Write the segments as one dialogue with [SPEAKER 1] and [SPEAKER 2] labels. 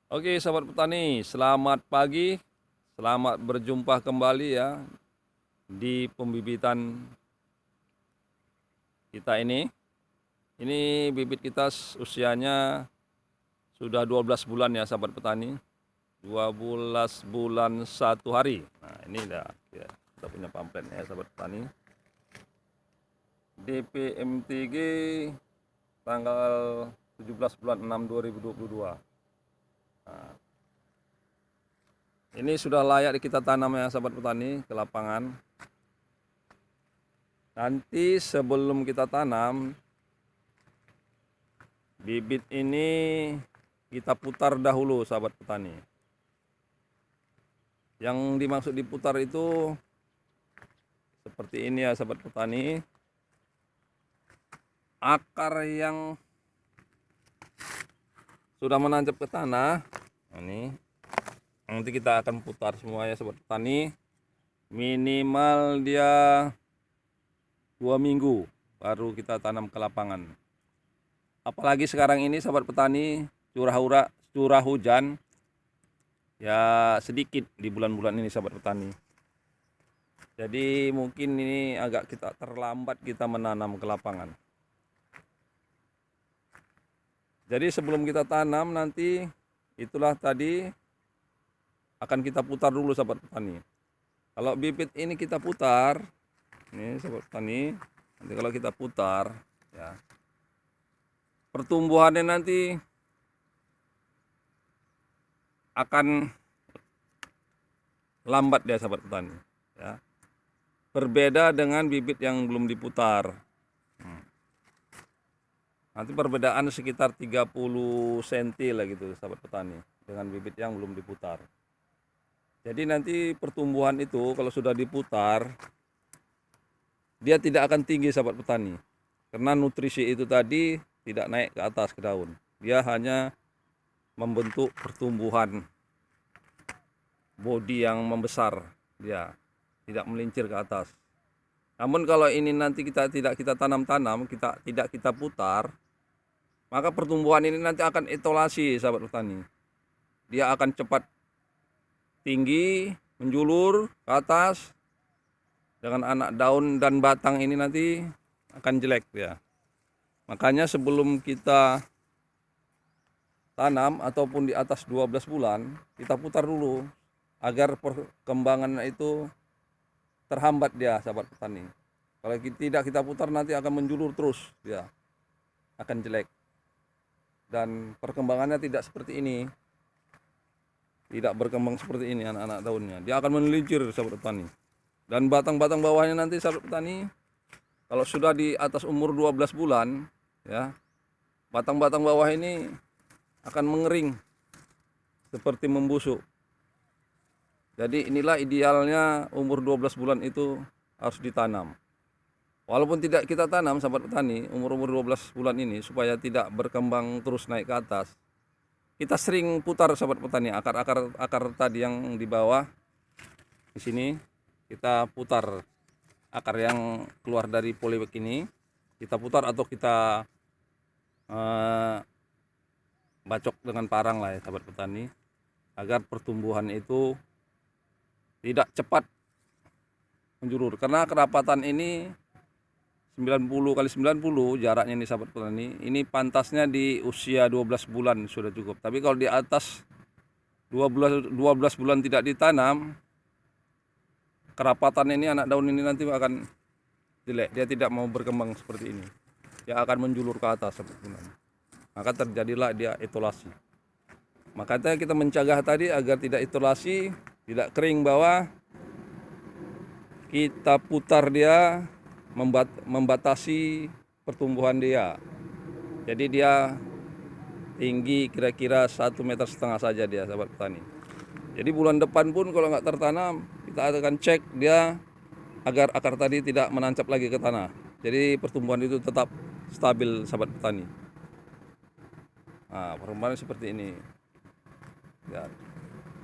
[SPEAKER 1] Oke, sahabat petani, selamat pagi. Selamat berjumpa kembali ya di pembibitan kita ini. Ini bibit kita usianya sudah 12 bulan ya sahabat petani. 12 bulan 1 hari. Nah, ini dah ya, kita punya pamflet ya sahabat petani. DPMTG tanggal 17 bulan 6 2022. Nah, ini sudah layak kita tanam ya sahabat petani ke lapangan. Nanti sebelum kita tanam, bibit ini kita putar dahulu sahabat petani. Yang dimaksud diputar itu seperti ini ya sahabat petani. Akar yang sudah menancap ke tanah, ini nanti kita akan putar semua ya sahabat petani. Minimal dia 2 minggu baru kita tanam ke lapangan. Apalagi sekarang ini sahabat petani curah hujan ya sedikit di bulan-bulan ini sahabat petani. Jadi mungkin ini agak kita terlambat kita menanam ke lapangan. Jadi sebelum kita tanam nanti itulah tadi akan kita putar dulu sahabat petani. Kalau bibit ini kita putar, ini sahabat petani, nanti kalau kita putar ya, pertumbuhannya nanti akan lambat dia sahabat petani ya. Berbeda dengan bibit yang belum diputar. Nanti perbedaan sekitar 30 cm lah gitu sahabat petani dengan bibit yang belum diputar. Jadi nanti pertumbuhan itu kalau sudah diputar dia tidak akan tinggi sahabat petani. Karena nutrisi itu tadi tidak naik ke atas ke daun. Dia hanya membentuk pertumbuhan bodi yang membesar, dia tidak melincir ke atas. Namun kalau ini nanti tidak kita tanam-tanam, tidak kita putar, maka pertumbuhan ini nanti akan etolasi sahabat petani. Dia akan cepat tinggi, menjulur ke atas, dengan anak daun dan batang ini nanti akan jelek ya. Makanya sebelum kita tanam ataupun di atas 12 bulan, kita putar dulu agar perkembangan itu terhambat dia sahabat petani. Kalau tidak kita putar nanti akan menjulur terus, dia akan jelek. Dan perkembangannya tidak seperti ini, tidak berkembang seperti ini anak-anak daunnya. Dia akan melincir sahabat petani. Dan batang-batang bawahnya nanti sahabat petani, kalau sudah di atas umur 12 bulan ya, batang-batang bawah ini akan mengering seperti membusuk. Jadi inilah idealnya umur 12 bulan itu harus ditanam. Walaupun tidak kita tanam sahabat petani umur-umur 12 bulan ini supaya tidak berkembang terus naik ke atas, kita sering putar sahabat petani akar tadi yang di bawah di sini, kita putar akar yang keluar dari polybag ini, kita putar atau kita bacok dengan parang lah ya sahabat petani, agar pertumbuhan itu tidak cepat menjulur. Karena kerapatan ini 90 kali 90 jaraknya ini sahabat petani, ini pantasnya di usia 12 bulan sudah cukup. Tapi kalau di atas 12 bulan tidak ditanam, kerapatan ini anak daun ini nanti akan jelek. Dia tidak mau berkembang seperti ini. Dia akan menjulur ke atas sahabat petani. Maka terjadilah dia etolasi. Makanya kita mencegah tadi agar tidak etolasi, tidak kering bawah, kita putar dia, membatasi pertumbuhan dia. Jadi dia tinggi kira-kira 1,5 meter saja dia sahabat petani. Jadi bulan depan pun kalau nggak tertanam, kita akan cek dia agar akar tadi tidak menancap lagi ke tanah. Jadi pertumbuhan itu tetap stabil sahabat petani. Nah, perkembangan seperti ini ya.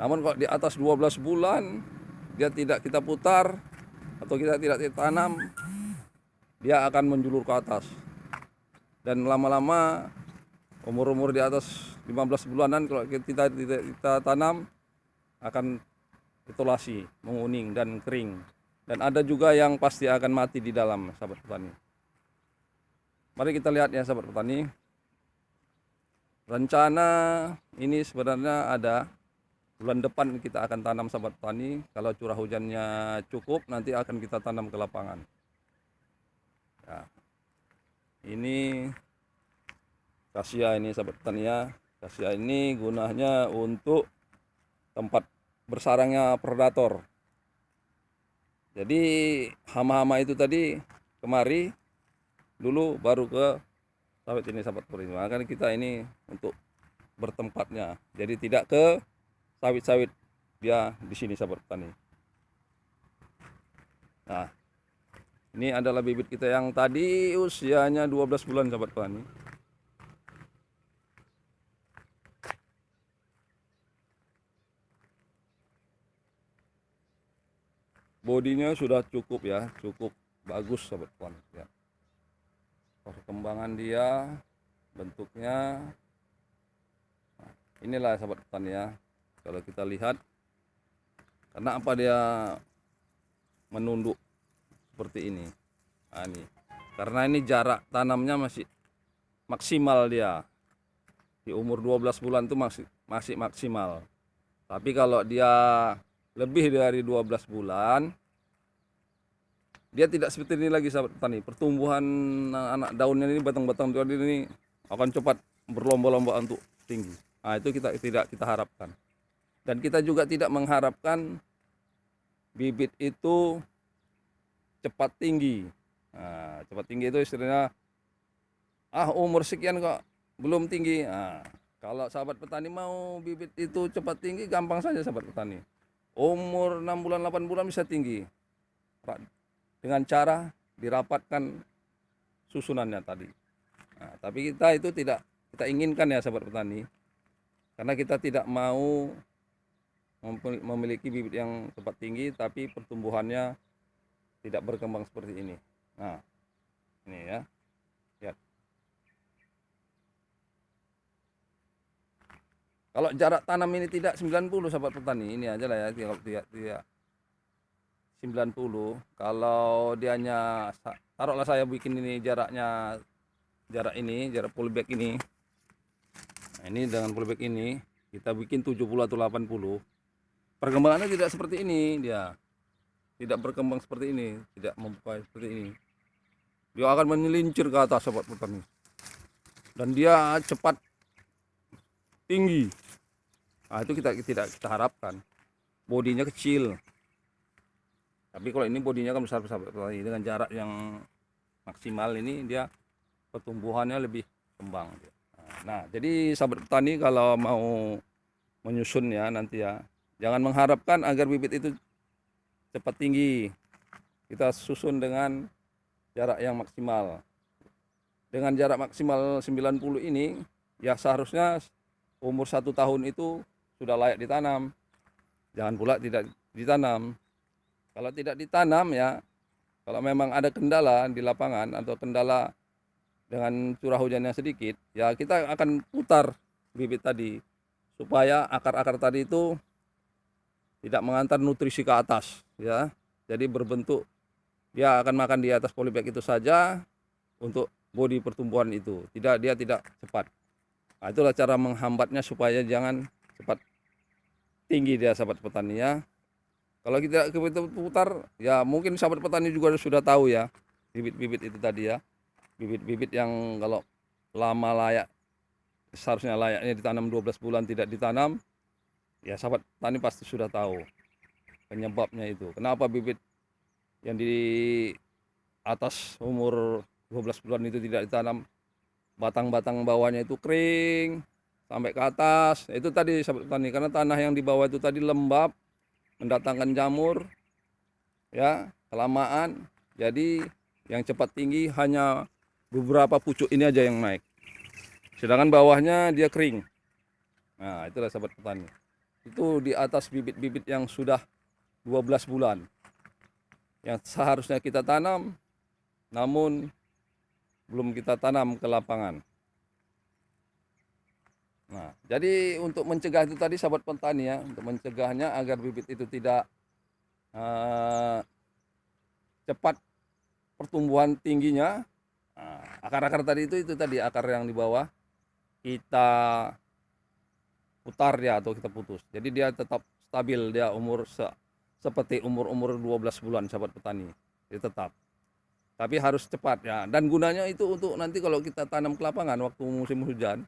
[SPEAKER 1] Namun kalau di atas 12 bulan dia tidak kita putar atau kita tidak tanam, dia akan menjulur ke atas. Dan lama-lama umur-umur di atas 15 bulanan kalau kita tanam akan etalasi, menguning dan kering. Dan ada juga yang pasti akan mati di dalam, sahabat petani. Mari kita lihat ya sahabat petani. Rencana ini sebenarnya ada bulan depan kita akan tanam sahabat petani. Kalau curah hujannya cukup nanti akan kita tanam ke lapangan. Ya. Ini kasia ini sahabat petani ya. Kasia ini gunanya untuk tempat bersarangnya predator. Jadi hama-hama itu tadi kemari dulu baru ke sawit ini sahabat petani. Makanya kita ini untuk bertempatnya. Jadi tidak ke sawit-sawit, dia di sini sahabat petani. Nah, ini adalah bibit kita yang tadi usianya 12 bulan sahabat petani. Bodinya sudah cukup ya, cukup bagus sahabat petani ya. Perkembangan dia, bentuknya, nah, inilah sahabat petani ya. Kalau kita lihat, kenapa dia menunduk seperti ini? Nah, ini karena ini jarak tanamnya masih maksimal dia. Di umur 12 bulan itu masih maksimal. Tapi kalau dia lebih dari 12 bulan, dia tidak seperti ini lagi sahabat petani. Pertumbuhan anak daunnya ini, batang-batang daun ini akan cepat berlomba-lomba untuk tinggi. Nah, itu tidak kita harapkan. Dan kita juga tidak mengharapkan bibit itu cepat tinggi. Nah, cepat tinggi itu istilahnya umur sekian kok belum tinggi. Nah, kalau sahabat petani mau bibit itu cepat tinggi, gampang saja sahabat petani. Umur 6 bulan 8 bulan bisa tinggi dengan cara dirapatkan susunannya tadi. Nah, tapi kita itu tidak kita inginkan ya sahabat petani, karena kita tidak mau memiliki bibit yang cepat tinggi tapi pertumbuhannya tidak berkembang seperti ini. Nah, ini ya, lihat. Kalau jarak tanam ini tidak 90 sahabat petani, ini aja lah ya, tidak 90. Kalau dianya, taruhlah saya bikin ini jarak polybag ini. Nah, ini dengan polybag ini kita bikin 70 atau 80. Perkembangannya tidak seperti ini, dia tidak berkembang seperti ini, tidak membuka seperti ini. Dia akan menyelincir ke atas sahabat petani. Dan dia cepat tinggi. Nah, itu tidak kita harapkan. Bodinya kecil. Tapi kalau ini bodinya kan besar sahabat petani, dengan jarak yang maksimal ini dia pertumbuhannya lebih kembang. Nah, jadi sahabat petani kalau mau menyusun ya nanti ya, jangan mengharapkan agar bibit itu cepat tinggi. Kita susun dengan jarak yang maksimal. Dengan jarak maksimal 90 ini, ya seharusnya umur 1 tahun itu sudah layak ditanam. Jangan pula tidak ditanam. Kalau tidak ditanam ya, kalau memang ada kendala di lapangan atau kendala dengan curah hujan yang sedikit, ya kita akan putar bibit tadi supaya akar-akar tadi itu tidak mengantar nutrisi ke atas ya. Jadi berbentuk dia akan makan di atas polybag itu saja untuk bodi pertumbuhan itu. Dia tidak cepat. Nah, itulah cara menghambatnya supaya jangan cepat tinggi dia sahabat petani ya. Kalau kita putar ya mungkin sahabat petani juga sudah tahu ya bibit-bibit itu tadi ya. Bibit-bibit yang kalau lama seharusnya layaknya ditanam 12 bulan tidak ditanam, ya sahabat petani pasti sudah tahu penyebabnya itu. Kenapa bibit yang di atas umur 12 bulan itu tidak ditanam, batang-batang bawahnya itu kering sampai ke atas. Itu tadi sahabat petani, karena tanah yang di bawah itu tadi lembab, mendatangkan jamur ya, kelamaan. Jadi yang cepat tinggi hanya beberapa pucuk ini aja yang naik, sedangkan bawahnya dia kering. Nah, itulah sahabat petani. Itu di atas bibit-bibit yang sudah 12 bulan yang seharusnya kita tanam namun belum kita tanam ke lapangan. Nah, jadi untuk mencegah itu tadi sahabat petani ya, untuk mencegahnya agar bibit itu tidak eh, cepat pertumbuhan tingginya. Nah, akar-akar tadi itu tadi akar yang di bawah kita putar ya atau kita putus. Jadi dia tetap stabil, dia seperti umur 12 bulan sahabat petani. Dia tetap. Tapi harus cepat ya. Dan gunanya itu untuk nanti kalau kita tanam ke lapangan waktu musim hujan,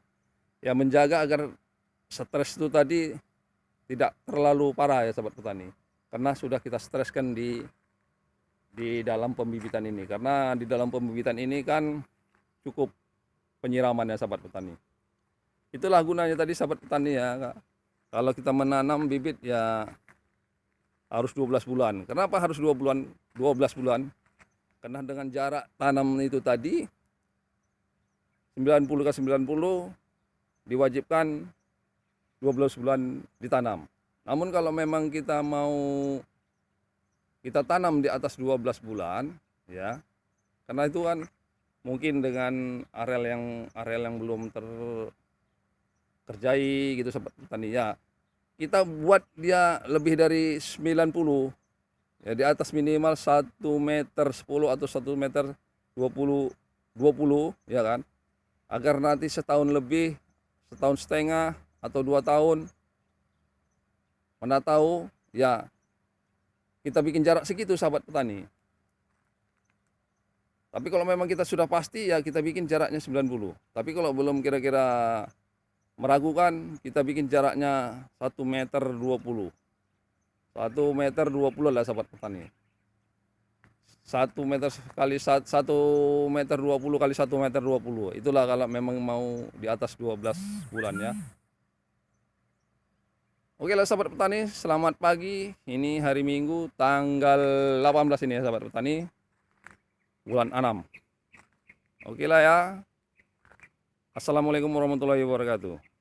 [SPEAKER 1] ya menjaga agar stres itu tadi tidak terlalu parah ya sahabat petani. Karena sudah kita streskan di dalam pembibitan ini. Karena di dalam pembibitan ini kan cukup penyiraman ya sahabat petani. Itulah gunanya tadi sahabat petani ya. Kalau kita menanam bibit ya harus 12 bulan. Kenapa harus 12 bulan? Karena dengan jarak tanam itu tadi 90 ke 90 diwajibkan 12 bulan ditanam. Namun kalau memang kita mau kita tanam di atas 12 bulan ya, karena itu kan mungkin dengan areal yang belum terkerjai gitu sahabat petani ya, kita buat dia lebih dari 90 ya, di atas minimal 1 meter 10 atau 1 meter 20 ya kan, agar nanti setahun lebih, setahun setengah atau 2 tahun, mana tahu ya kita bikin jarak segitu sahabat petani. Tapi kalau memang kita sudah pasti ya kita bikin jaraknya 90. Tapi kalau belum kira-kira meragukan, kita bikin jaraknya 1 meter 20. 1 meter 20 lah sahabat petani. 1 meter kali 1 meter 20 kali 1 meter 20. Itulah kalau memang mau di atas 12 bulan ya. Oke lah sahabat petani, selamat pagi. Ini hari Minggu tanggal 18 ini ya sahabat petani, bulan 6. Oke lah ya. Assalamualaikum warahmatullahi wabarakatuh.